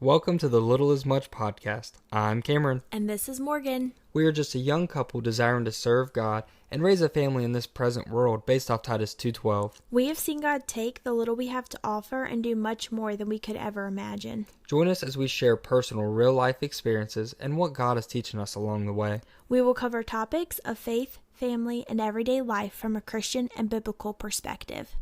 Welcome to the Little as Much podcast. I'm Cameron. And this is Morgan. We are just a young couple desiring to serve God and raise a family in this present world based off Titus 2:12. We have seen God take the little we have to offer and do much more than we could ever imagine. Join us as we share personal real-life experiences and what God is teaching us along the way. We will cover topics of faith, family, and everyday life from a Christian and biblical perspective.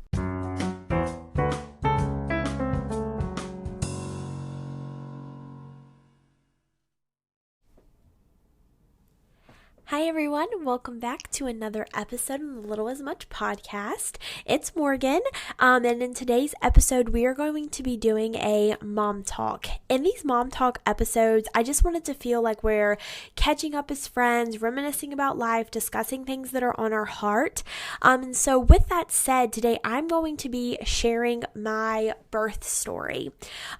Hi everyone, welcome back to another episode of the Little as Much podcast. It's Morgan, and in today's episode we are going to be doing a mom talk. In these mom talk episodes, I just wanted to feel like we're catching up as friends, reminiscing about life, discussing things that are on our heart. And so with that said, today I'm going to be sharing my birth story.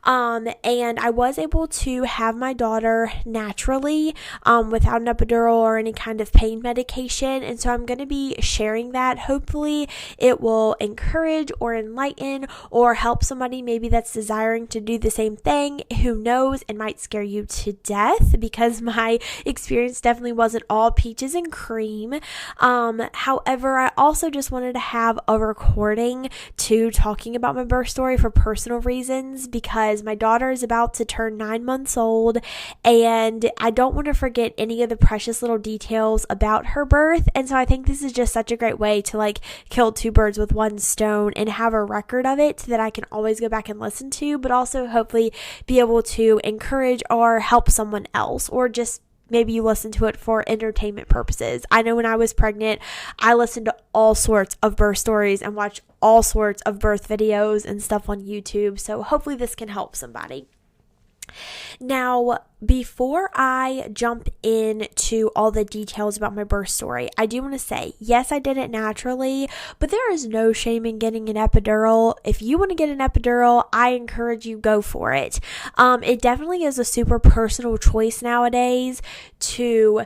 And I was able to have my daughter naturally, without an epidural or any kind of pain medication, and so I'm going to be sharing that. Hopefully it will encourage or enlighten or help somebody maybe that's desiring to do the same thing. Who knows, it might scare you to death because my experience definitely wasn't all peaches and cream. However, I also just wanted to have a recording to talking about my birth story for personal reasons because my daughter is about to turn 9 months old and I don't want to forget any of the precious little details about her birth. And so I think this is just such a great way to kill two birds with one stone and have a record of it that I can always go back and listen to, but also hopefully be able to encourage or help someone else, or just maybe you listen to it for entertainment purposes. I know when I was pregnant, I listened to all sorts of birth stories and watched all sorts of birth videos and stuff on YouTube. So hopefully this can help somebody. Now, before I jump into all the details about my birth story, I do want to say, yes, I did it naturally, but there is no shame in getting an epidural. If you want to get an epidural, I encourage you, go for it. It definitely is a super personal choice nowadays to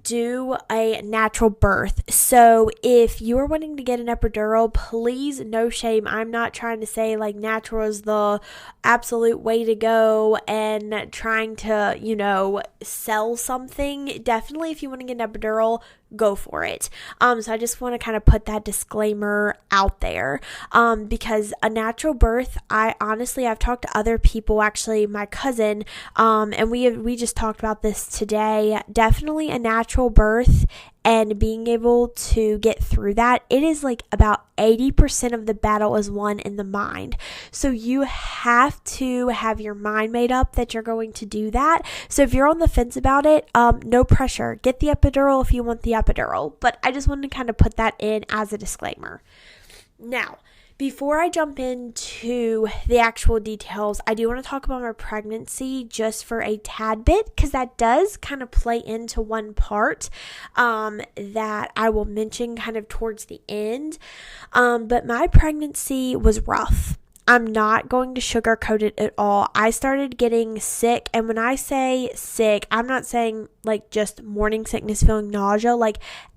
do a natural birth. So if you are wanting to get an epidural, please, no shame. I'm not trying to say natural is the absolute way to go and trying to, sell something. Definitely, if you want to get an epidural, go for it. So I just want to kind of put that disclaimer out there, because a natural birth, I've talked to other people, actually my cousin, and we just talked about this today. Definitely a natural birth and being able to get through that, it is about 80% of the battle is won in the mind. So you have to have your mind made up that you're going to do that. So if you're on the fence about it, no pressure. Get the epidural if you want the epidural. But I just wanted to kind of put that in as a disclaimer. Now, before I jump into the actual details, I do want to talk about my pregnancy just for a tad bit, because that does kind of play into one part that I will mention kind of towards the end. But my pregnancy was rough. I'm not going to sugarcoat it at all. I started getting sick, and when I say sick, I'm not saying just morning sickness, feeling nausea,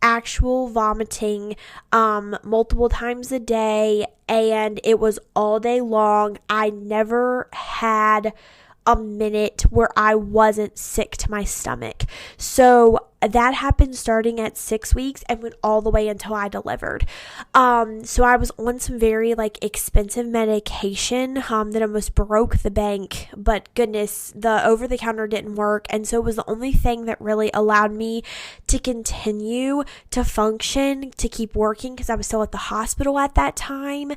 actual vomiting multiple times a day, and it was all day long. I never had a minute where I wasn't sick to my stomach. So that happened starting at 6 weeks and went all the way until I delivered. So I was on some very expensive medication that almost broke the bank, but goodness, the over-the-counter didn't work, and so it was the only thing that really allowed me to continue to function, to keep working, because I was still at the hospital at that time,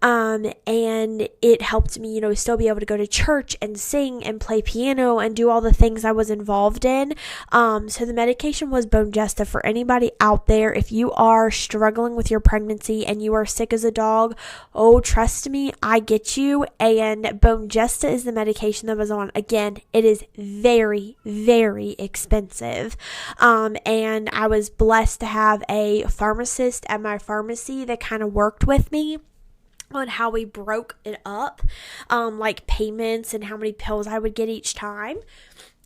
and it helped me, still be able to go to church and sing and play piano and do all the things I was involved in. So the medication was Bonjesta. For anybody out there, if you are struggling with your pregnancy and you are sick as a dog, oh, trust me, I get you. And Bonjesta is the medication that I was on. Again, it is very, very expensive. And I was blessed to have a pharmacist at my pharmacy that kind of worked with me on how we broke it up, payments and how many pills I would get each time.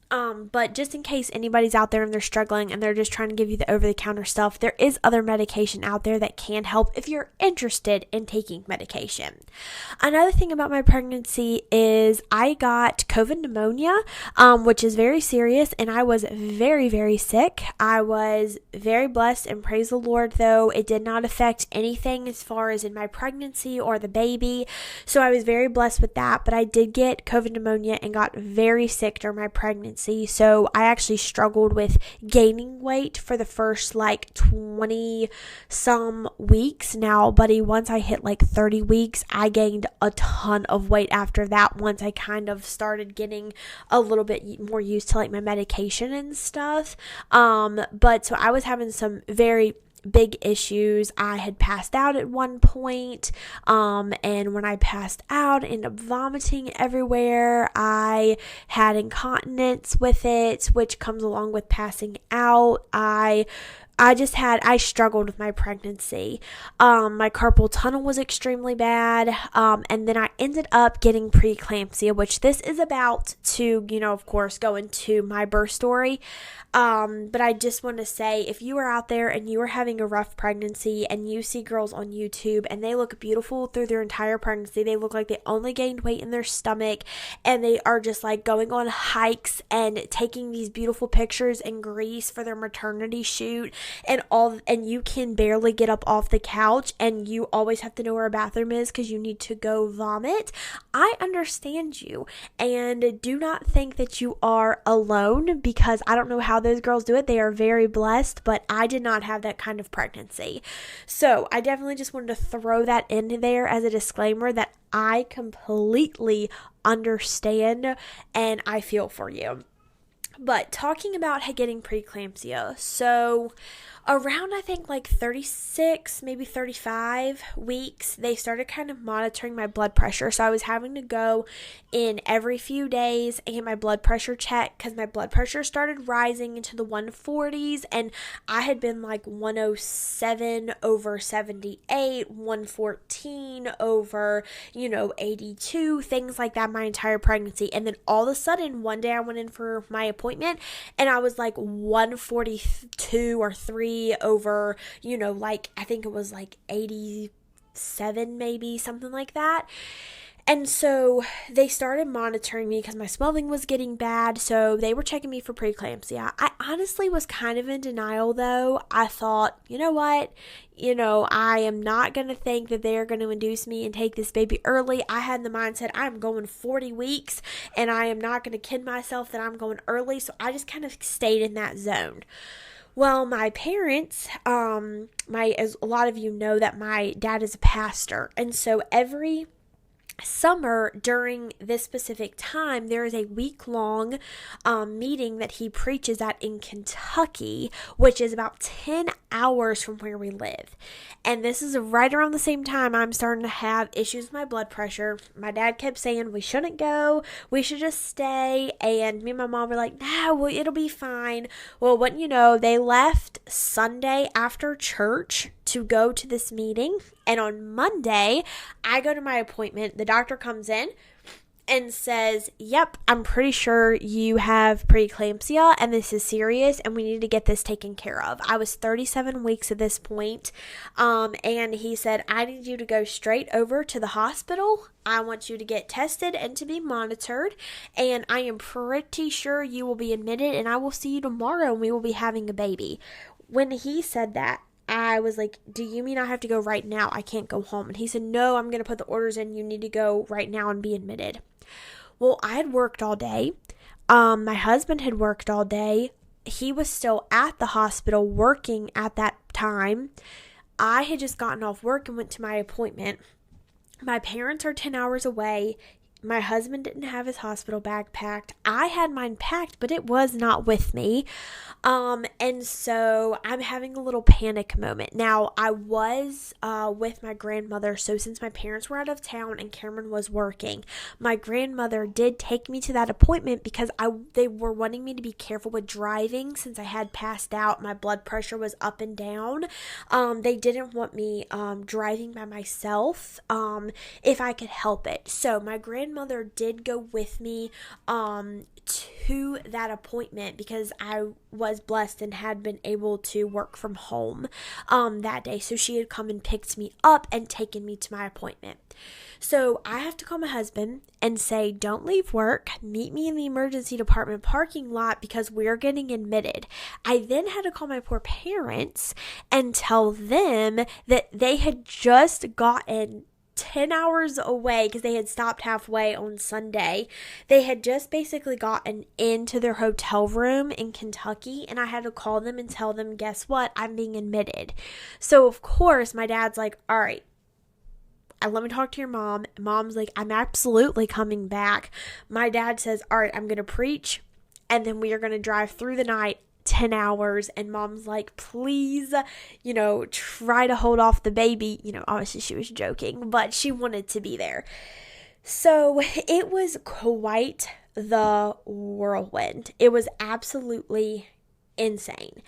But just in case anybody's out there and they're struggling and they're just trying to give you the over-the-counter stuff, there is other medication out there that can help if you're interested in taking medication. Another thing about my pregnancy is I got COVID pneumonia, which is very serious, and I was very, very sick. I was very blessed, and praise the Lord, though, it did not affect anything as far as in my pregnancy or the baby, so I was very blessed with that, but I did get COVID pneumonia and got very sick during my pregnancy. So I actually struggled with gaining weight for the first 20 some weeks. Now, buddy, once I hit 30 weeks, I gained a ton of weight after that once I kind of started getting a little bit more used to my medication and stuff. But so I was having some very big issues. I had passed out at one point, and when I passed out, I ended up vomiting everywhere. I had incontinence with it, which comes along with passing out. I struggled with my pregnancy. My carpal tunnel was extremely bad. And then I ended up getting preeclampsia, which this is about to, of course, go into my birth story. But I just want to say, if you are out there and you are having a rough pregnancy and you see girls on YouTube and they look beautiful through their entire pregnancy, they look like they only gained weight in their stomach and they are just going on hikes and taking these beautiful pictures in Greece for their maternity shoot and you can barely get up off the couch and you always have to know where a bathroom is because you need to go vomit. I understand you, and do not think that you are alone, because I don't know how those girls do it. They are very blessed, but I did not have that kind of pregnancy. So I definitely just wanted to throw that in there as a disclaimer that I completely understand and I feel for you. But talking about getting preeclampsia, so around I think 36, maybe 35 weeks, they started kind of monitoring my blood pressure. So I was having to go in every few days and get my blood pressure checked because my blood pressure started rising into the 140s, and I had been 107 over 78, 114 over 82, things like that my entire pregnancy. And then all of a sudden one day I went in for my appointment and I was 142 or 3 over, I think it was 87 maybe, something like that. And so they started monitoring me because my swelling was getting bad. So they were checking me for preeclampsia. I honestly was kind of in denial, though. I thought, you know what? I am not going to think that they're going to induce me and take this baby early. I had the mindset I'm going 40 weeks and I am not going to kid myself that I'm going early. So I just kind of stayed in that zone. Well, my parents, as a lot of you know, that my dad is a pastor. And so every summer during this specific time, there is a week-long meeting that he preaches at in Kentucky, which is about 10 hours from where we live. And this is right around the same time I'm starting to have issues with my blood pressure. My dad kept saying we shouldn't go, we should just stay, and me and my mom were like, no, well, it'll be fine. Well, wouldn't you know, they left Sunday after church to go to this meeting, and on Monday I go to my appointment. The doctor comes in and says, yep, I'm pretty sure you have preeclampsia and this is serious and we need to get this taken care of. I was 37 weeks at this point, and he said, I need you to go straight over to the hospital. I want you to get tested and to be monitored, and I am pretty sure you will be admitted and I will see you tomorrow and we will be having a baby. When he said that, I was like, do you mean I have to go right now? I can't go home. And he said, no, I'm going to put the orders in. You need to go right now and be admitted. Well, I had worked all day. My husband had worked all day. He was still at the hospital working at that time. I had just gotten off work and went to my appointment. My parents are 10 hours away. My husband didn't have his hospital bag packed. I had mine packed, but it was not with me. And so I'm having a little panic moment. Now, I was with my grandmother, so since my parents were out of town and Cameron was working, my grandmother did take me to that appointment because they were wanting me to be careful with driving since I had passed out. My blood pressure was up and down. They didn't want me driving by myself if I could help it. So my grandmother grandmother did go with me to that appointment because I was blessed and had been able to work from home that day. So she had come and picked me up and taken me to my appointment. So I have to call my husband and say, don't leave work, meet me in the emergency department parking lot because we're getting admitted. I then had to call my poor parents and tell them that they had just gotten 10 hours away because they had stopped halfway on Sunday. They had just basically gotten into their hotel room in Kentucky, and I had to call them and tell them, guess what? I'm being admitted. So, of course, my dad's like, all right, let me talk to your mom. Mom's like, I'm absolutely coming back. My dad says, all right, I'm going to preach, and then we are going to drive through the night 10 hours. And mom's like, please, try to hold off the baby. Obviously she was joking, but she wanted to be there. So it was quite the whirlwind. It was absolutely insane.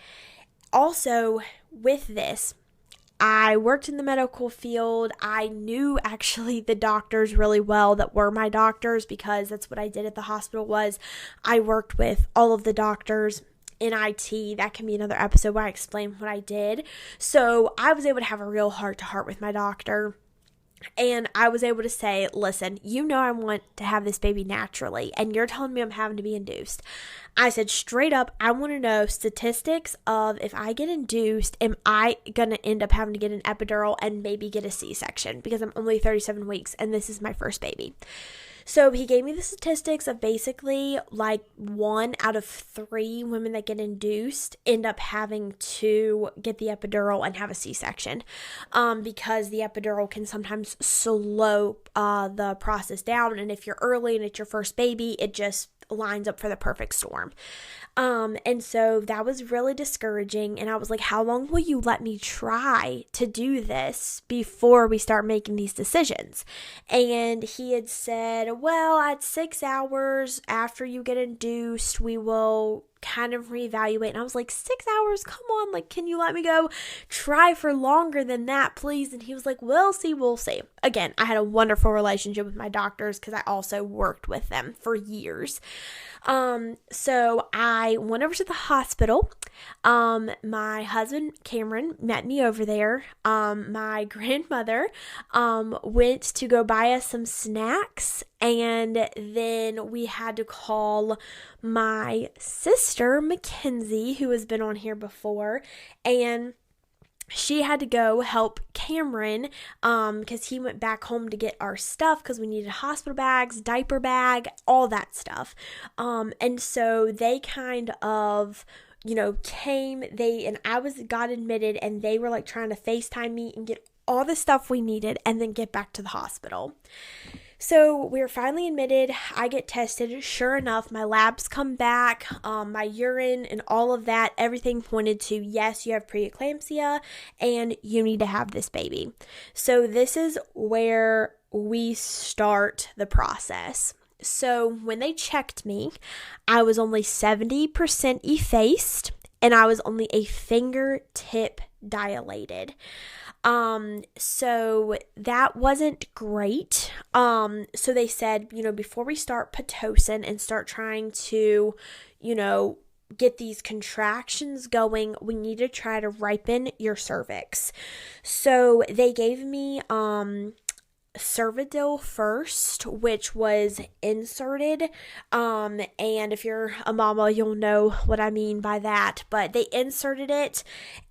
Also, with this, I worked in the medical field. I knew actually the doctors really well that were my doctors because that's what I did at the hospital was I worked with all of the doctors in IT. That can be another episode where I explain what I did. So I was able to have a real heart-to-heart with my doctor. And I was able to say, listen, I want to have this baby naturally, and you're telling me I'm having to be induced. I said straight up, I want to know statistics of if I get induced, am I going to end up having to get an epidural and maybe get a C-section because I'm only 37 weeks and this is my first baby. So he gave me the statistics of basically like 1 out of 3 women that get induced end up having to get the epidural and have a C-section because the epidural can sometimes slow the process down. And if you're early and it's your first baby, it just lines up for the perfect storm. And so that was really discouraging. And I was like, how long will you let me try to do this before we start making these decisions? And he had said, well, at 6 hours after you get induced, we will kind of reevaluate. And I was like, 6 hours? Come on. Like, can you let me go try for longer than that, please? And he was like, we'll see. Again, I had a wonderful relationship with my doctors because I also worked with them for years. So I went over to the hospital. My husband, Cameron, met me over there. My grandmother, went to go buy us some snacks, and then we had to call my sister, Mackenzie, who has been on here before, and she had to go help Cameron because he went back home to get our stuff because we needed hospital bags, diaper bag, all that stuff. And so they kind of came, and I got admitted, and they were like trying to FaceTime me and get all the stuff we needed and then get back to the hospital. So we were finally admitted. I get tested. Sure enough, my labs come back, my urine and all of that, everything pointed to, yes, you have preeclampsia and you need to have this baby. So this is where we start the process. So when they checked me, I was only 70% effaced and I was only a fingertip dilated. So that wasn't great. So they said, before we start Pitocin and start trying to, get these contractions going, we need to try to ripen your cervix. So they gave me, Cervidil first, which was inserted, and if you're a mama, you'll know what I mean by that, but they inserted it,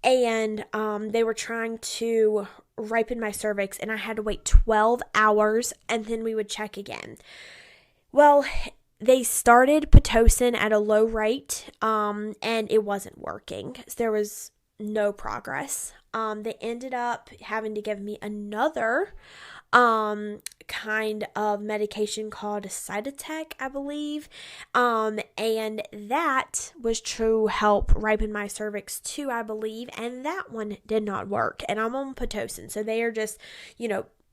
and they were trying to ripen my cervix, and I had to wait 12 hours, and then we would check again. Well, they started Pitocin at a low rate, and it wasn't working. So there was no progress. They ended up having to give me another kind of medication called Cytotec, I believe, and that was to help ripen my cervix too, I believe, and that one did not work, and I'm on Pitocin, so they are just,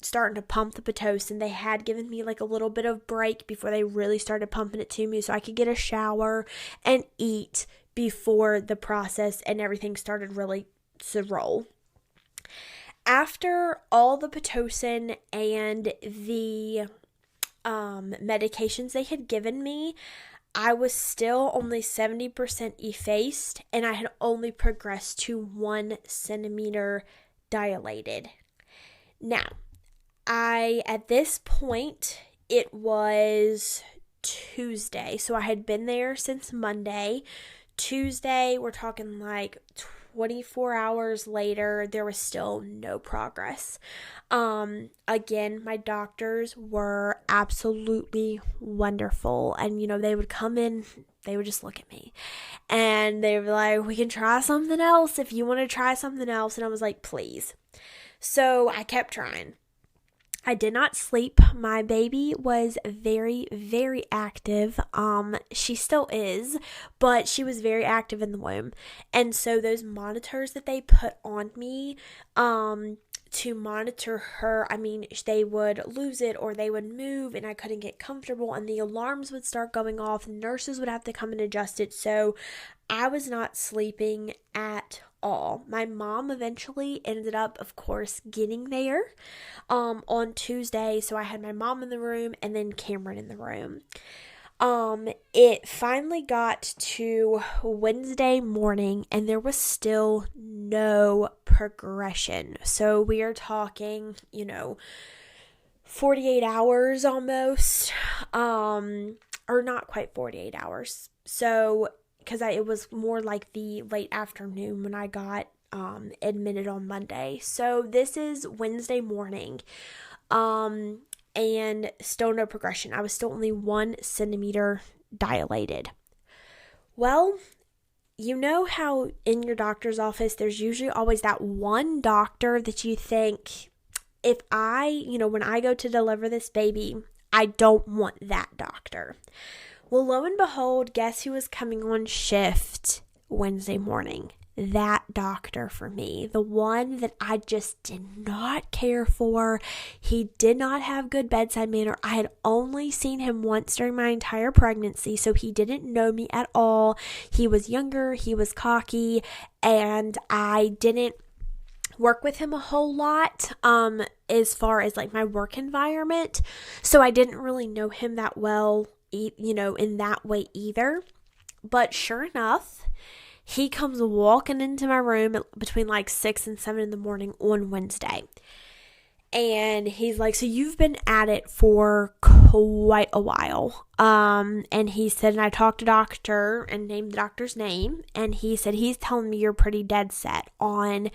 starting to pump the Pitocin. They had given me like a little bit of break before they really started pumping it to me so I could get a shower and eat before the process and everything started really to roll. After all the Pitocin and the medications they had given me, I was still only 70% effaced, and I had only progressed to 1 centimeter dilated. Now, at this point, it was Tuesday, so I had been there since Monday. Tuesday, we're talking like 24 hours later, there was still no progress. Again, my doctors were absolutely wonderful, and they would come in, they would just look at me, and they were like, we can try something else if you want to try something else, and I was like, please. So I kept trying. I did not sleep. My baby was very, very active. She still is, but she was very active in the womb. And so those monitors that they put on me, to monitor her, they would lose it or they would move and I couldn't get comfortable and the alarms would start going off. Nurses would have to come and adjust it. So I was not sleeping at all. My mom eventually ended up, of course, getting there on Tuesday. So I had my mom in the room and then Cameron in the room. It finally got to Wednesday morning and there was still no progression. So we are talking, 48 hours almost, or not quite 48 hours. So, because it was more like the late afternoon when I got admitted on Monday. So this is Wednesday morning. And still no progression. I was still only 1 centimeter dilated. Well, you know how in your doctor's office, there's usually always that one doctor that you think, if when I go to deliver this baby, I don't want that doctor. Well, lo and behold, guess who was coming on shift Wednesday morning? That doctor for me, the one that I just did not care for. He did not have good bedside manner. I had only seen him once during my entire pregnancy, so he didn't know me at all. He was younger, he was cocky, and I didn't work with him a whole lot as far as like my work environment, so I didn't really know him that well, in that way either. But sure enough, he comes walking into my room between like 6 and 7 in the morning on Wednesday. And he's like, so you've been at it for quite a while. And he said, and I talked to doctor and named the doctor's name. And he said, he's telling me you're pretty dead set on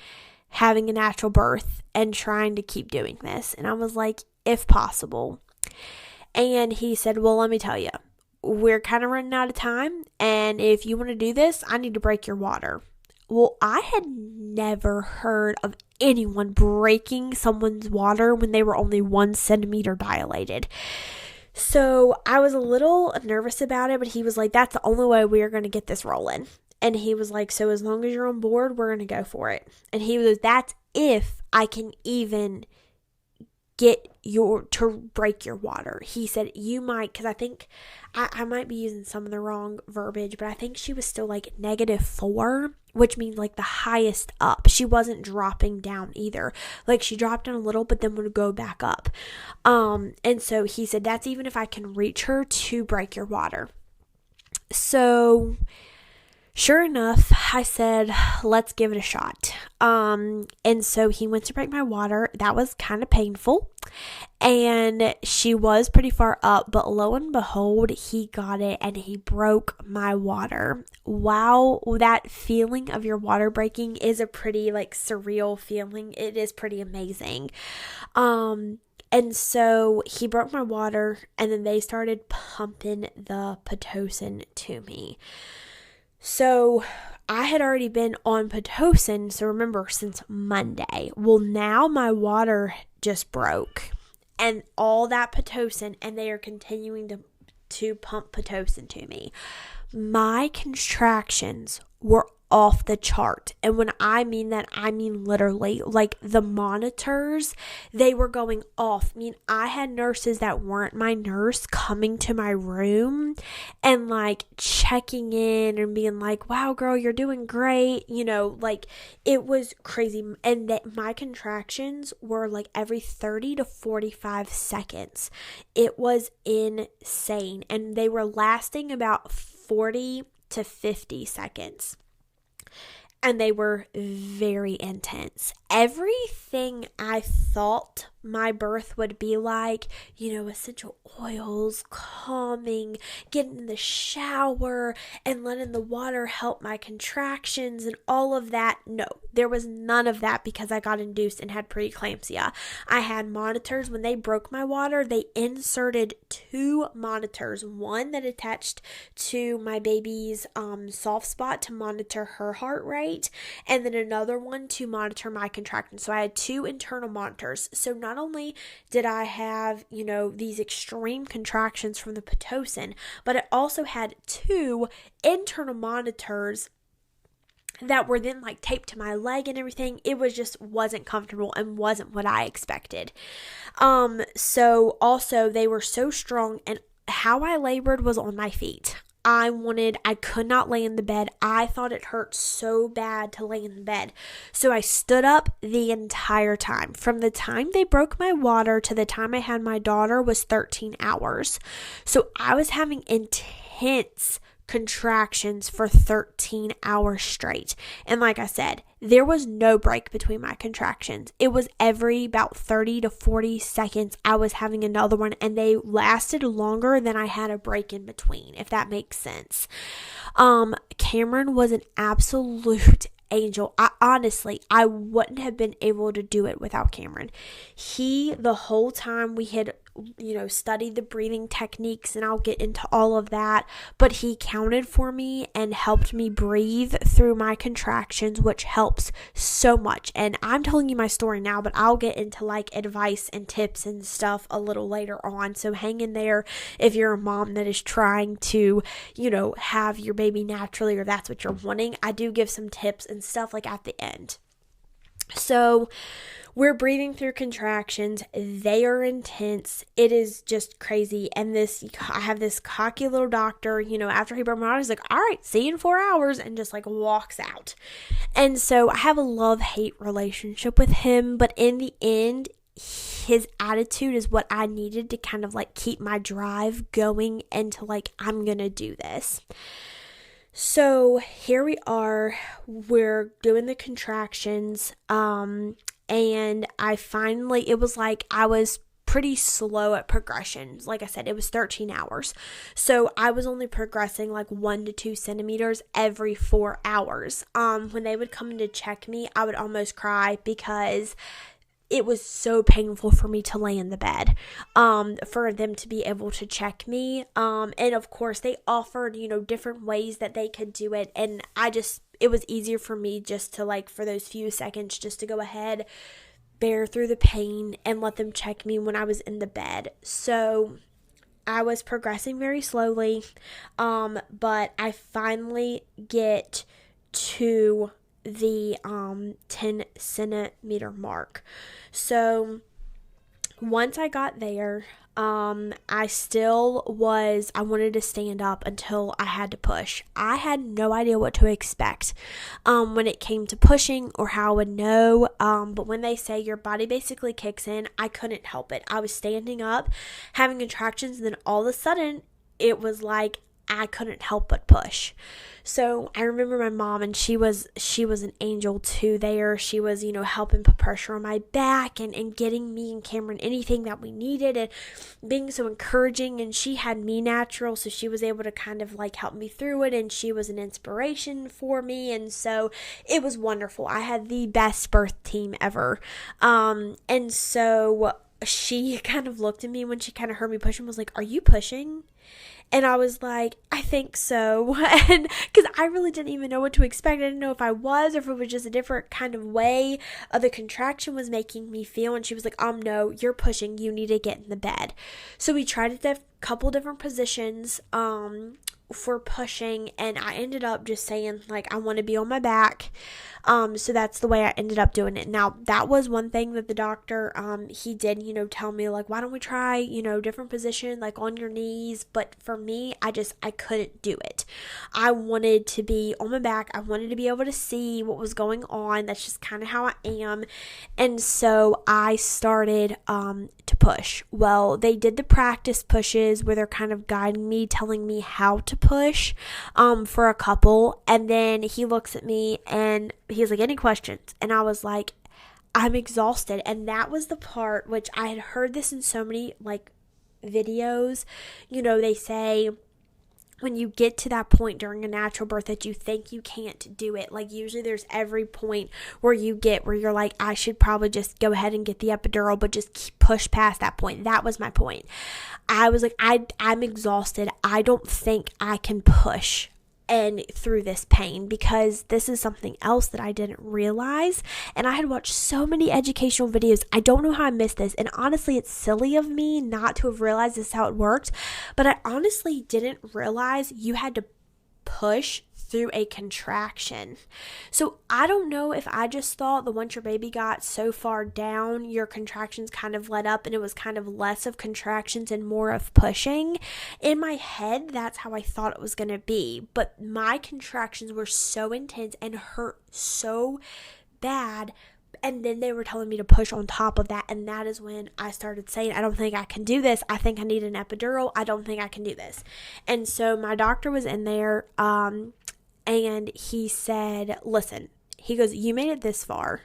having a natural birth and trying to keep doing this. And I was like, if possible. And he said, well, let me tell you. We're kind of running out of time, and if you want to do this, I need to break your water. Well, I had never heard of anyone breaking someone's water when they were only 1 centimeter dilated. So I was a little nervous about it, but he was like, that's the only way we are going to get this rolling. And he was like, so as long as you're on board, we're going to go for it. And he was, that's if I can even get to break your water. He said you might, because I think I might be using some of the wrong verbiage, but I think she was still like -4, which means like the highest up. She wasn't dropping down either. Like she dropped down a little, but then would go back up. And so he said that's even if I can reach her to break your water. So sure enough, I said, let's give it a shot. And so he went to break my water. That was kind of painful. And she was pretty far up, but lo and behold, he got it and he broke my water. Wow, that feeling of your water breaking is a pretty like surreal feeling. It is pretty amazing. And so he broke my water and then they started pumping the Pitocin to me. So I had already been on Pitocin, so remember, since Monday. Well, now my water just broke and all that Pitocin, and they are continuing to pump Pitocin to me. My contractions were off the chart. And when I mean that, I mean literally, like the monitors, they were going off. I mean, I had nurses that weren't my nurse coming to my room and like checking in and being like, wow, girl, you're doing great. Like it was crazy. And that my contractions were like every 30 to 45 seconds. It was insane. And they were lasting about 40 to 50 seconds. And they were very intense. Everything I thought my birth would be like, essential oils, calming, getting in the shower, and letting the water help my contractions and all of that. No, there was none of that because I got induced and had preeclampsia. I had monitors. When they broke my water, they inserted 2 monitors, one that attached to my baby's soft spot to monitor her heart rate, and then another one to monitor my contractions. So I had 2 internal monitors. So not only did I have, these extreme contractions from the Pitocin, but I also had 2 internal monitors that were then like taped to my leg and everything. It was just wasn't comfortable and wasn't what I expected. So also they were so strong, and how I labored was on my feet. I could not lay in the bed. I thought it hurt so bad to lay in the bed. So I stood up the entire time. From the time they broke my water to the time I had my daughter was 13 hours. So I was having intense contractions for 13 hours straight. And like I said, there was no break between my contractions. It was every about 30 to 40 seconds I was having another one, and they lasted longer than I had a break in between, if that makes sense. Cameron was an absolute angel. I wouldn't have been able to do it without Cameron. The whole time we had studied the breathing techniques, and I'll get into all of that, but he counted for me and helped me breathe through my contractions, which helps so much. And I'm telling you my story now, but I'll get into like advice and tips and stuff a little later on. So hang in there if you're a mom that is trying to, have your baby naturally, or that's what you're wanting. I do give some tips and stuff like at the end. So we're breathing through contractions. They are intense. It is just crazy. And I have this cocky little doctor, after he broke my water, he's like, all right, see you in 4 hours, and just like walks out. And so I have a love-hate relationship with him, but in the end, his attitude is what I needed to kind of like keep my drive going into like, I'm going to do this. So here we are, we're doing the contractions, and it was like I was pretty slow at progression. Like I said, it was 13 hours. So I was only progressing like 1 to 2 centimeters every 4 hours. When they would come in to check me, I would almost cry because it was so painful for me to lay in the bed, for them to be able to check me. And of course they offered, different ways that they could do it. And it was easier for me just to like, for those few seconds, just to go ahead, bear through the pain and let them check me when I was in the bed. So I was progressing very slowly. But I finally get to the 10 centimeter mark. So once I got there, I wanted to stand up until I had to push. I had no idea what to expect when it came to pushing or how I would know. But when they say your body basically kicks in, I couldn't help it. I was standing up, having contractions, and then all of a sudden it was like I couldn't help but push. So I remember my mom, and she was an angel too there. She was, helping put pressure on my back and getting me and Cameron anything that we needed and being so encouraging. And she had me natural, so she was able to kind of like help me through it. And she was an inspiration for me. And so it was wonderful. I had the best birth team ever. And so she kind of looked at me when she kind of heard me push and was like, "Are you pushing?" And I was like, "I think so." And because I really didn't even know what to expect. I didn't know if I was, or if it was just a different kind of way the contraction was making me feel. And she was like, "No, you're pushing. You need to get in the bed." So we tried a couple different positions for pushing, and I ended up just saying like, I want to be on my back. So that's the way I ended up doing it. Now, that was one thing that the doctor, he did, tell me, like, why don't we try, different position, like on your knees. But for me, I couldn't do it. I wanted to be on my back. I wanted to be able to see what was going on. That's just kind of how I am. And so I started to push. Well, they did the practice pushes where they're kind of guiding me, telling me how to push for a couple. And then he looks at me and he's like, any questions? And I was like, I'm exhausted. And that was the part which I had heard this in so many like videos. They say when you get to that point during a natural birth that you think you can't do it, like usually there's every point where you're like, I should probably just go ahead and get the epidural, but just push past that point. That was my point. I was like, I'm exhausted. I don't think I can push and through this pain, because this is something else that I didn't realize. And I had watched so many educational videos. I don't know how I missed this. And honestly, it's silly of me not to have realized this is how it worked. But I honestly didn't realize you had to push through a contraction. So I don't know if I just thought that once your baby got so far down, your contractions kind of let up and it was kind of less of contractions and more of pushing. In my head, that's how I thought it was going to be. But my contractions were so intense and hurt so bad. And then they were telling me to push on top of that. And that is when I started saying, I don't think I can do this. I think I need an epidural. I don't think I can do this. And so my doctor was in there, and he said, listen, he goes, you made it this far.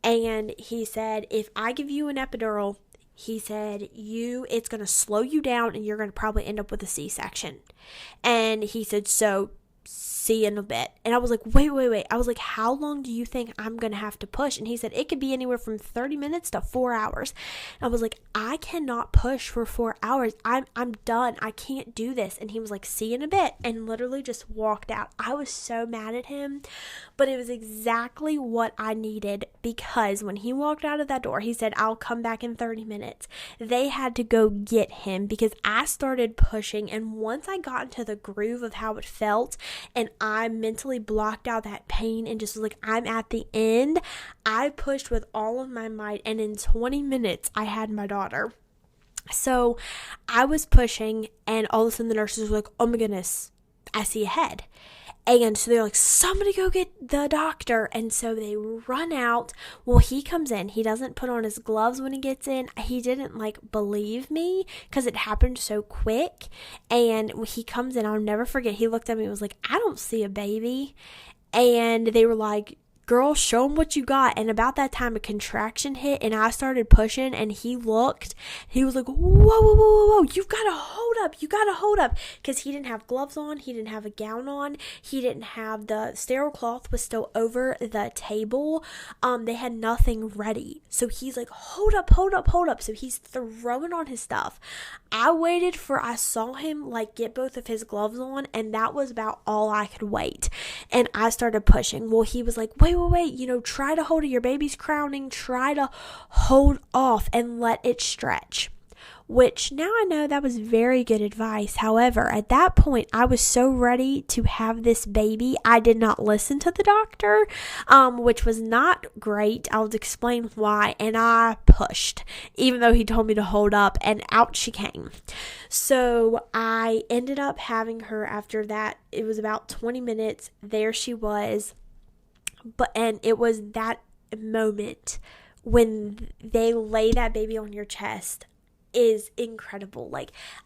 And he said, if I give you an epidural, he said, it's going to slow you down and you're going to probably end up with a C-section. And he said, so see you in a bit. And I was like, wait. I was like, how long do you think I'm going to have to push? And he said, it could be anywhere from 30 minutes to 4 hours. And I was like, I cannot push for 4 hours. I'm done. I can't do this. And he was like, see you in a bit. And literally just walked out. I was so mad at him, but it was exactly what I needed, because when he walked out of that door, he said, I'll come back in 30 minutes. They had to go get him because I started pushing. And once I got into the groove of how it felt, and I mentally blocked out that pain and just was like, I'm at the end, I pushed with all of my might, and in 20 minutes, I had my daughter. So I was pushing, and all of a sudden the nurses were like, oh my goodness, I see a head. And so they're like, somebody go get the doctor. And so they run out. Well, he comes in. He doesn't put on his gloves when he gets in. He didn't believe me because it happened so quick. And when he comes in, I'll never forget. He looked at me and was like, I don't see a baby. And they were like, girl, show him what you got. And about that time, a contraction hit, and I started pushing, and he looked. He was like, whoa, you've got to hold up, because he didn't have gloves on. He didn't have a gown on. He didn't have the sterile cloth was still over the table. They had nothing ready. So he's like, hold up. So he's throwing on his stuff. I saw him get both of his gloves on, and that was about all I could wait. And I started pushing. Well, he was like, wait, try to hold it. Your baby's crowning. Try to hold off and let it stretch. Which now I know that was very good advice. However, at that point, I was so ready to have this baby. I did not listen to the doctor, which was not great. I'll explain why. And I pushed, even though he told me to hold up, and out she came. So I ended up having her after that. It was about 20 minutes. There she was. And it was that moment when they lay that baby on your chest is incredible.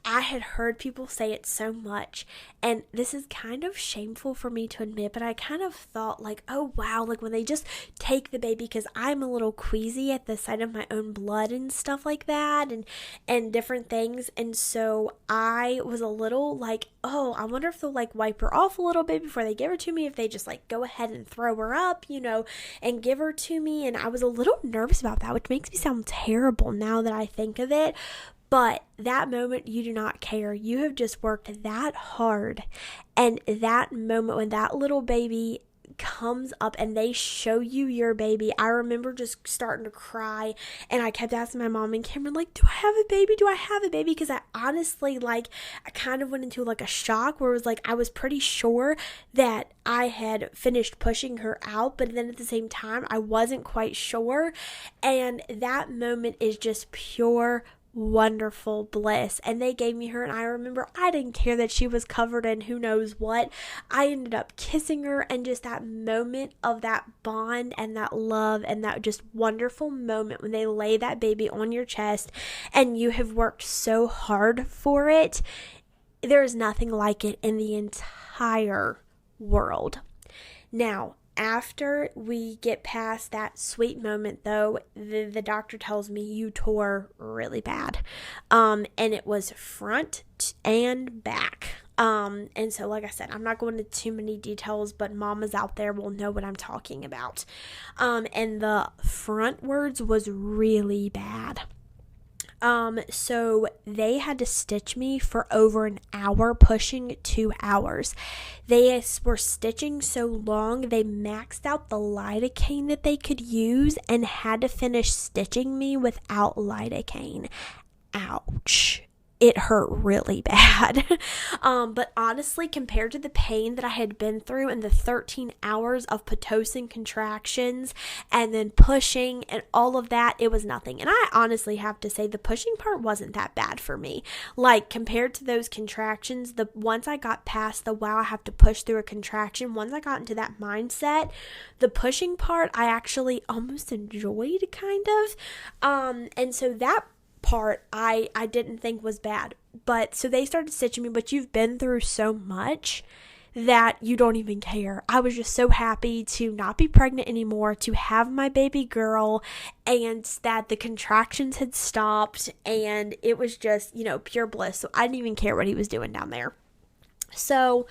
I had heard people say it so much, and this is kind of shameful for me to admit, but I kind of thought oh wow, when they just take the baby, because I'm a little queasy at the sight of my own blood and stuff like that, and different things, and so I was a little oh, I wonder if they'll wipe her off a little bit before they give her to me, if they just go ahead and throw her up, and give her to me. And I was a little nervous about that, which makes me sound terrible now that I think of it. But that moment, you do not care. You have just worked that hard. And that moment when that little baby comes up and they show you your baby, I remember just starting to cry, and I kept asking my mom and Cameron, like, do I have a baby? Do I have a baby? Because I honestly, like, I kind of went into like a shock where it was like, I was pretty sure that I had finished pushing her out, but then at the same time, I wasn't quite sure. And that moment is just pure wonderful bliss. And they gave me her, and I remember I didn't care that she was covered in who knows what. I ended up kissing her, and just that moment of that bond and that love and that just wonderful moment when they lay that baby on your chest and you have worked so hard for it, there is nothing like it in the entire world. Now, after we get past that sweet moment, though, the doctor tells me you tore really bad. And it was front and back. And so, like I said, I'm not going into too many details, but mamas out there will know what I'm talking about. And the frontwards was really bad. So they had to stitch me for over an hour, pushing 2 hours. They were stitching so long, they maxed out the lidocaine that they could use and had to finish stitching me without lidocaine. Ouch. It hurt really bad. But honestly, compared to the pain that I had been through in the 13 hours of Pitocin contractions and then pushing and all of that, it was nothing. And I honestly have to say the pushing part wasn't that bad for me. Like, compared to those contractions, once I got past the wow, I have to push through a contraction, once I got into that mindset, the pushing part I actually almost enjoyed, kind of. And so that part I didn't think was bad. But so they started stitching me, but you've been through so much that you don't even care. I was just so happy to not be pregnant anymore, to have my baby girl, and that the contractions had stopped, and it was just, pure bliss. So I didn't even care what he was doing down there. So,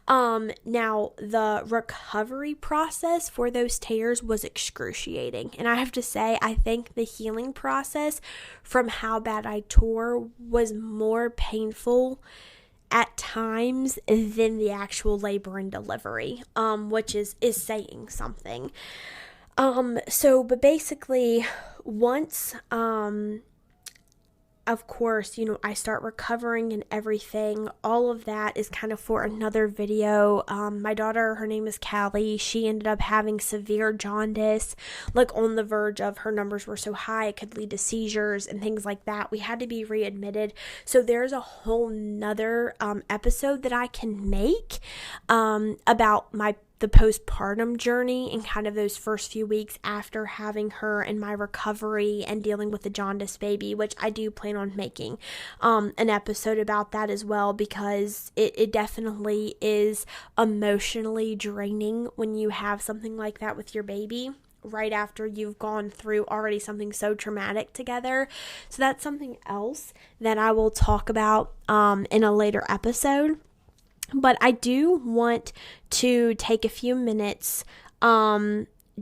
now the recovery process for those tears was excruciating. And I have to say, I think the healing process from how bad I tore was more painful at times than the actual labor and delivery, which is saying something. But basically, once, of course, I start recovering and everything. All of that is kind of for another video. My daughter, her name is Callie. She ended up having severe jaundice, like on the verge of, her numbers were so high it could lead to seizures and things like that. We had to be readmitted. So there's a whole nother episode that I can make about the postpartum journey and kind of those first few weeks after having her and my recovery and dealing with the jaundice baby, which I do plan on making an episode about that as well, because it definitely is emotionally draining when you have something like that with your baby right after you've gone through already something so traumatic together. So that's something else that I will talk about in a later episode. But I do want to take a few minutes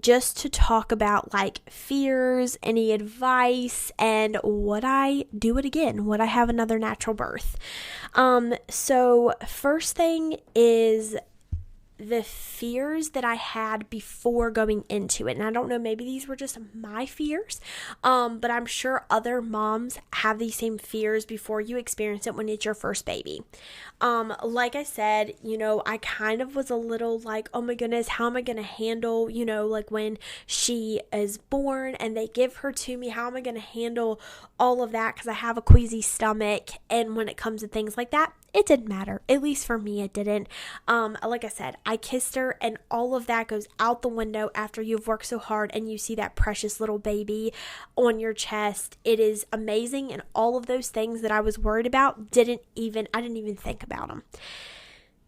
just to talk about like fears, any advice, and would I do it again? Would I have another natural birth? So first thing is the fears that I had before going into it. And I don't know, maybe these were just my fears, but I'm sure other moms have these same fears before you experience it when it's your first baby. Like I said, I kind of was a little like, oh my goodness, how am I going to handle, like when she is born and they give her to me, how am I going to handle all of that? Because I have a queasy stomach, and when it comes to things like that, it didn't matter. At least for me, it didn't. Like I said, I kissed her, and all of that goes out the window after you've worked so hard and you see that precious little baby on your chest. It is amazing, and all of those things that I was worried about, I didn't even think about them.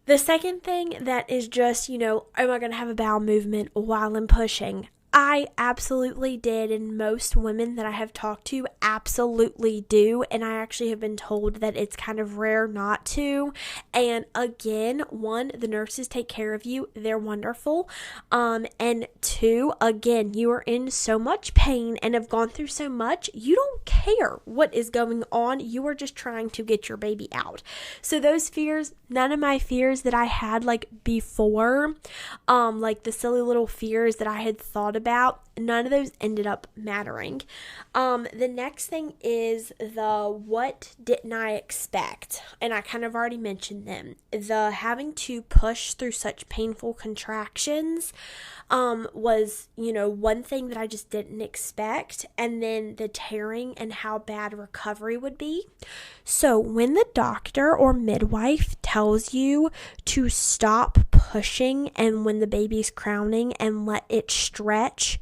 The second thing that is just, am I going to have a bowel movement while I'm pushing? I absolutely did, and most women that I have talked to absolutely do, and I actually have been told that it's kind of rare not to. And again, one, the nurses take care of you, they're wonderful, and two, again, you are in so much pain and have gone through so much, you don't care what is going on, you are just trying to get your baby out. So those fears, none of my fears that I had like before, like the silly little fears that I had thought about, none of those ended up mattering. The next thing is the what didn't I expect? And I kind of already mentioned them. The having to push through such painful contractions was, one thing that I just didn't expect. And then the tearing and how bad recovery would be. So when the doctor or midwife tells you to stop pushing and when the baby's crowning and let it stretch,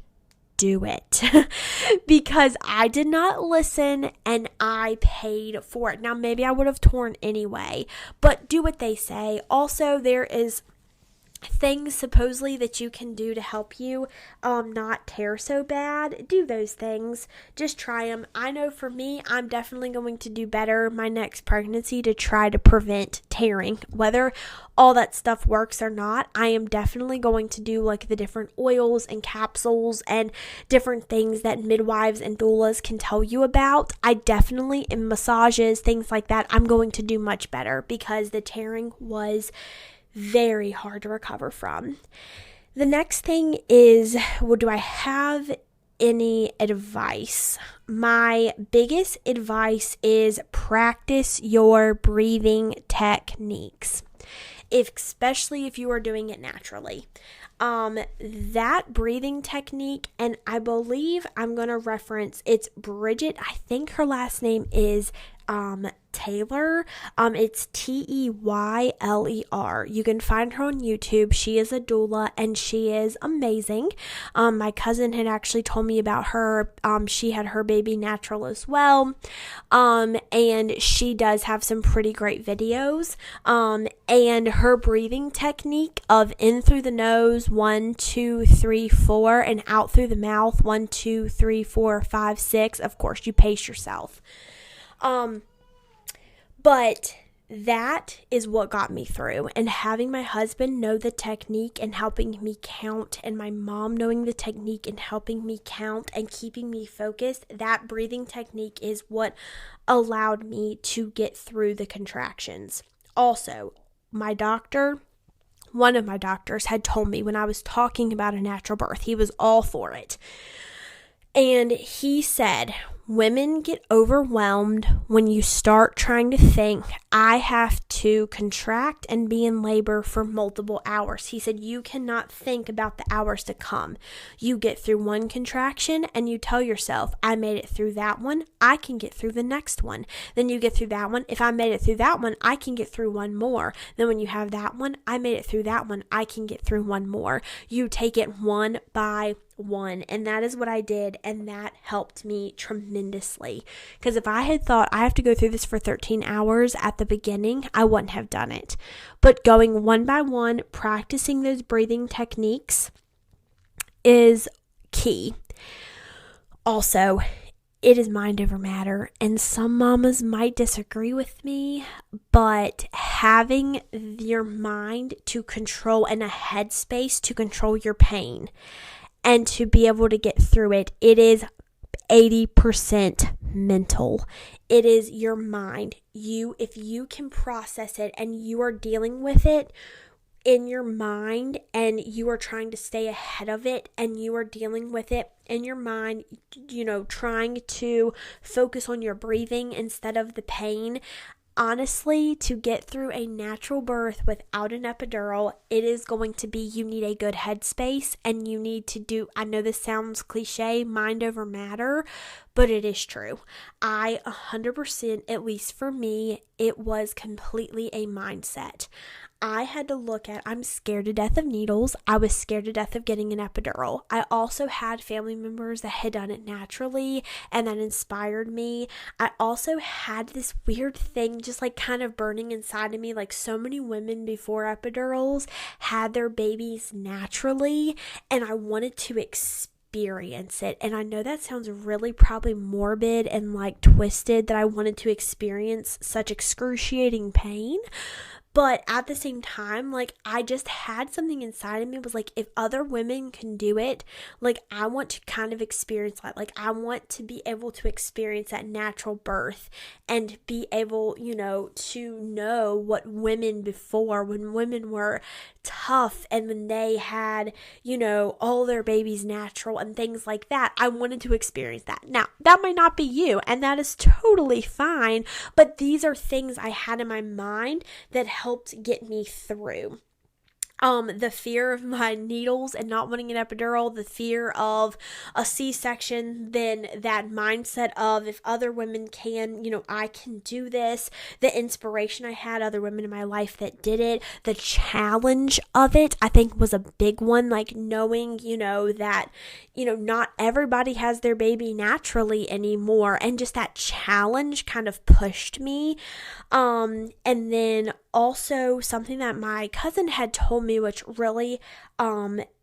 do it. Because I did not listen and I paid for it. Now, maybe I would have torn anyway, but do what they say. Also, there is things supposedly that you can do to help you not tear so bad. Do those things. Just try them. I know for me, I'm definitely going to do better my next pregnancy to try to prevent tearing. Whether all that stuff works or not, I am definitely going to do like the different oils and capsules and different things that midwives and doulas can tell you about. I definitely, in massages, things like that, I'm going to do much better because the tearing was very hard to recover from. The next thing is, do I have any advice? My biggest advice is practice your breathing techniques, especially if you are doing it naturally. That breathing technique, and I believe I'm going to reference, it's Bridget, I think her last name is Taylor. It's Teyler. You can find her on YouTube. She is a doula and she is amazing. My cousin had actually told me about her. She had her baby natural as well. And she does have some pretty great videos. And her breathing technique of in through the nose, 1, 2, 3, 4, and out through the mouth, 1, 2, 3, 4, 5, 6. Of course, you pace yourself. But that is what got me through, and having my husband know the technique and helping me count, and my mom knowing the technique and helping me count and keeping me focused, that breathing technique is what allowed me to get through the contractions. Also, one of my doctors had told me when I was talking about a natural birth, he was all for it. And he said, women get overwhelmed when you start trying to think, I have to contract and be in labor for multiple hours. He said, you cannot think about the hours to come. You get through one contraction and you tell yourself, I made it through that one, I can get through the next one. Then you get through that one. If I made it through that one, I can get through one more. Then when you have that one, I made it through that one, I can get through one more. You take it one by one, and that is what I did, and that helped me tremendously, because if I had thought I have to go through this for 13 hours at the beginning, I wouldn't have done it. But going one by one, practicing those breathing techniques is key. Also, it is mind over matter, and some mamas might disagree with me, but having your mind to control and a headspace to control your pain and to be able to get through it, it is 80% mental. It is your mind. If you can process it and you are dealing with it in your mind and you are trying to stay ahead of it and you are dealing with it in your mind, trying to focus on your breathing instead of the pain. Honestly, to get through a natural birth without an epidural, it is going to be, you need a good headspace and you need to do, I know this sounds cliche, mind over matter, but it is true. 100%, at least for me, it was completely a mindset. I had to look at, I'm scared to death of needles. I was scared to death of getting an epidural. I also had family members that had done it naturally, and that inspired me. I also had this weird thing just like kind of burning inside of me, like so many women before epidurals had their babies naturally, and I wanted to experience experience it. And I know that sounds really probably morbid and like twisted, that I wanted to experience such excruciating pain. But at the same time, like, I just had something inside of me was like, if other women can do it, like, I want to kind of experience that. Like, I want to be able to experience that natural birth and be able, to know what women before, when women were tough and when they had, all their babies natural and things like that. I wanted to experience that. Now, that might not be you, and that is totally fine, but these are things I had in my mind that helped get me through. The fear of my needles and not wanting an epidural, the fear of a C-section, then that mindset of if other women can, I can do this, the inspiration I had, other women in my life that did it, the challenge of it, I think was a big one, like knowing, that, not everybody has their baby naturally anymore, and just that challenge kind of pushed me. And then also something that my cousin had told me, which really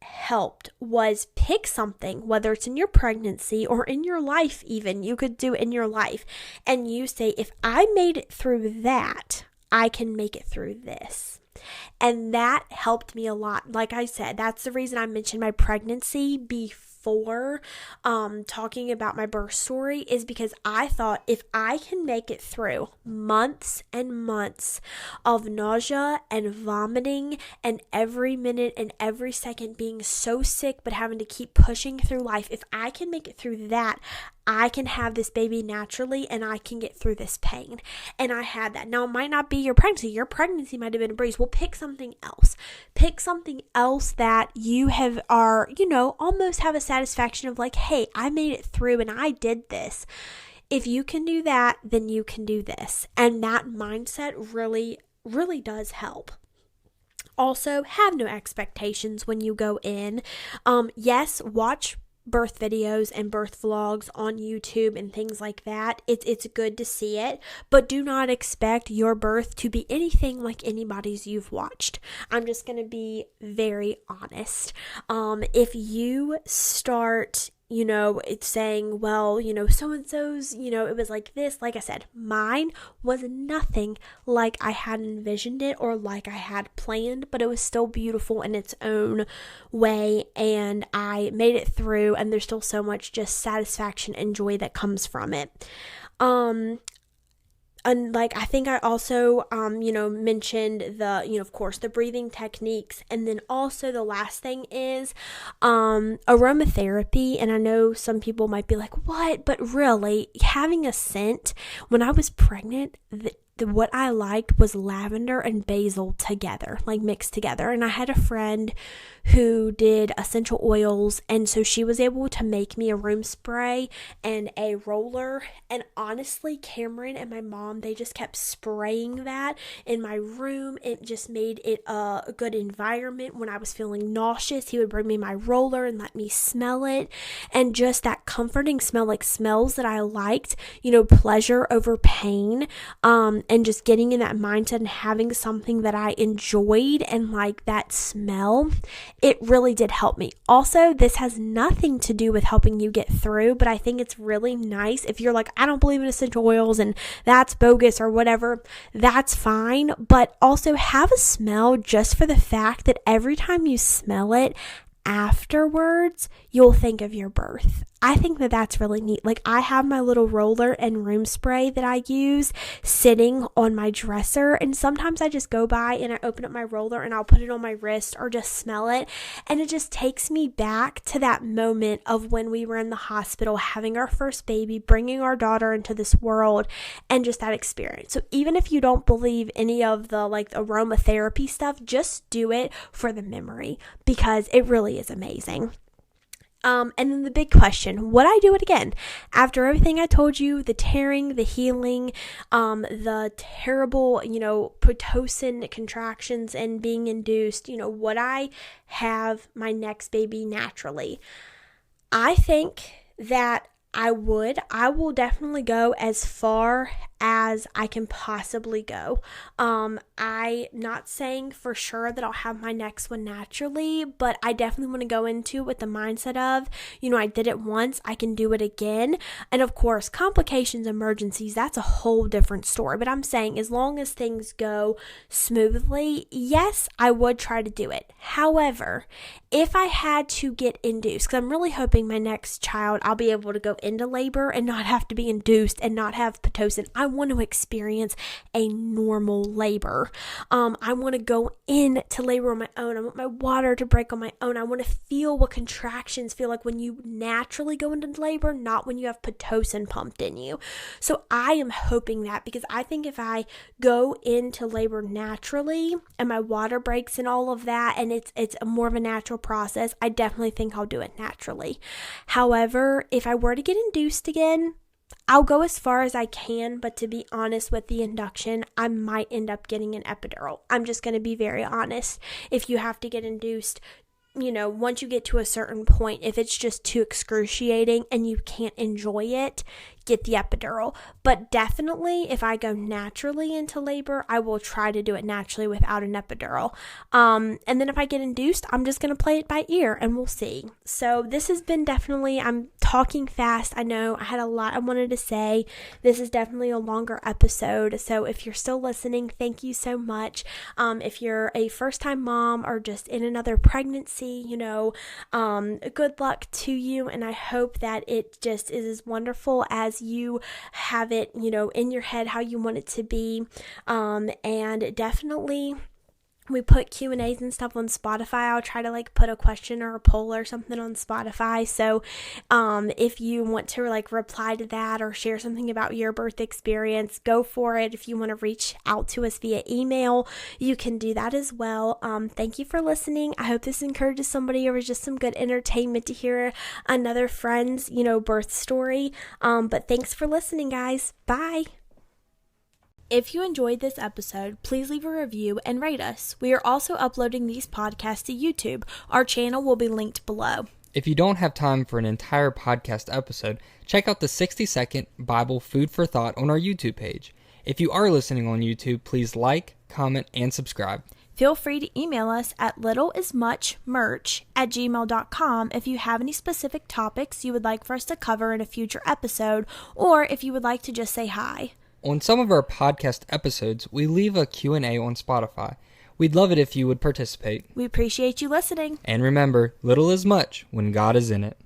helped, was pick something, whether it's in your pregnancy or in your life, even you could do in your life, and you say, if I made it through that, I can make it through this. And that helped me a lot. Like I said, that's the reason I mentioned my pregnancy before talking about my birth story, is because I thought, if I can make it through months and months of nausea and vomiting and every minute and every second being so sick but having to keep pushing through life, if I can make it through that, I can have this baby naturally and I can get through this pain. And I had that. Now, it might not be your pregnancy. Your pregnancy might have been a breeze. Well, pick something else. Pick something else that you almost have a satisfaction of like, hey, I made it through and I did this. If you can do that, then you can do this. And that mindset really, really does help. Also, have no expectations when you go in. Yes, watch birth videos and birth vlogs on YouTube and things like that. It's good to see it, but do not expect your birth to be anything like anybody's you've watched. I'm just going to be very honest. If you start it's saying, well, so-and-so's, it was like this. Like I said, mine was nothing like I had envisioned it or like I had planned, but it was still beautiful in its own way, and I made it through, and there's still so much just satisfaction and joy that comes from it. And like, I think I also, mentioned the, of course, the breathing techniques. And then also the last thing is aromatherapy. And I know some people might be like, what? But really, having a scent, when I was pregnant, what I liked was lavender and basil together, like mixed together. And I had a friend who did essential oils, and so she was able to make me a room spray and a roller. And honestly, Cameron and my mom, they just kept spraying that in my room. It just made it a good environment. When I was feeling nauseous, he would bring me my roller and let me smell it, and just that comforting smell, like smells that I liked, pleasure over pain, and just getting in that mindset and having something that I enjoyed and like that smell, it really did help me. Also, this has nothing to do with helping you get through, but I think it's really nice if you're like, I don't believe in essential oils and that's bogus or whatever, that's fine. But also have a smell just for the fact that every time you smell it afterwards, you'll think of your birth. I think that that's really neat. Like, I have my little roller and room spray that I use sitting on my dresser, and sometimes I just go by and I open up my roller and I'll put it on my wrist or just smell it, and it just takes me back to that moment of when we were in the hospital having our first baby, bringing our daughter into this world, and just that experience. So even if you don't believe any of the like aromatherapy stuff, just do it for the memory, because it really is amazing. And then the big question, would I do it again? After everything I told you, the tearing, the healing, the terrible, Pitocin contractions and being induced, would I have my next baby naturally? I think that I will definitely go as far as I can possibly go. I not saying for sure that I'll have my next one naturally, but I definitely want to go into it with the mindset of, I did it once, I can do it again. And of course, complications, emergencies, that's a whole different story. But I'm saying as long as things go smoothly, yes, I would try to do it. However, if I had to get induced, because I'm really hoping my next child, I'll be able to go into labor and not have to be induced and not have Pitocin. I want to experience a normal labor. I want to go into labor on my own. I want my water to break on my own. I want to feel what contractions feel like when you naturally go into labor, not when you have Pitocin pumped in you. So I am hoping that, because I think if I go into labor naturally and my water breaks and all of that, and it's a more of a natural process, I definitely think I'll do it naturally. However, if I were to get induced again, I'll go as far as I can, but to be honest with the induction, I might end up getting an epidural. I'm just going to be very honest. If you have to get induced, once you get to a certain point, if it's just too excruciating and you can't enjoy it, get the epidural. But definitely, if I go naturally into labor, I will try to do it naturally without an epidural. And then if I get induced, I'm just going to play it by ear and we'll see. So this has been definitely, I'm talking fast. I know I had a lot I wanted to say. This is definitely a longer episode. So if you're still listening, thank you so much. If you're a first-time mom or just in another pregnancy, good luck to you. And I hope that it just is as wonderful as you have it, in your head, how you want it to be. And definitely, we put Q&As and stuff on Spotify. I'll try to put a question or a poll or something on Spotify. So if you want to reply to that or share something about your birth experience, go for it. If you want to reach out to us via email, you can do that as well. Thank you for listening. I hope this encourages somebody, or was just some good entertainment to hear another friend's, birth story. But thanks for listening, guys. Bye. If you enjoyed this episode, please leave a review and rate us. We are also uploading these podcasts to YouTube. Our channel will be linked below. If you don't have time for an entire podcast episode, check out the 60-second Bible Food for Thought on our YouTube page. If you are listening on YouTube, please like, comment, and subscribe. Feel free to email us at littleismuchmerch@gmail.com if you have any specific topics you would like for us to cover in a future episode, or if you would like to just say hi. On some of our podcast episodes, we leave a Q&A on Spotify. We'd love it if you would participate. We appreciate you listening. And remember, little is much when God is in it.